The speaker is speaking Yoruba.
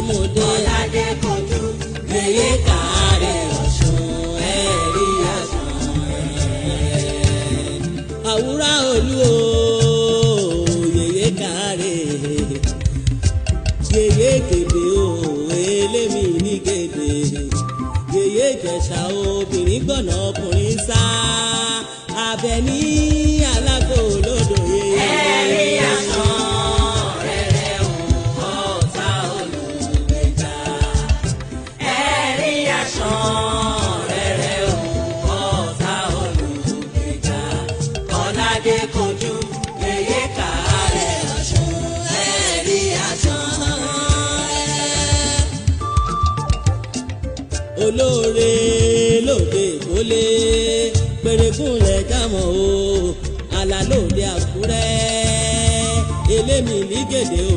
mo dé. Ọ̀làdé kojú Yèyé káre Ọ̀ṣun ẹ̀rí àṣàn. Àwúrà olú o yèyé káre. Yèyé gèdè o elémi ní gèdè. Yèyé Ìjẹ̀ṣà obìnrin gbọ̀nà ọkùnrin sá. Àbẹ̀ní alágò lódò yèyé. ẹ̀rí àṣàn rẹ̀rẹ̀ o ọ̀tá olùgbèjà. Ẹ̀rí àṣàn rẹ̀rẹ̀ o ọ̀tá olùgbèjà. Ọ̀làdé kojú yèyé káre Ọ̀ṣun ẹ̀rí àṣàn. Olóore lóde ìkólé pèrègùnlẹ̀ jámọ̀ o àlà lóde Àkúrẹ́ elémi ní gèdè o.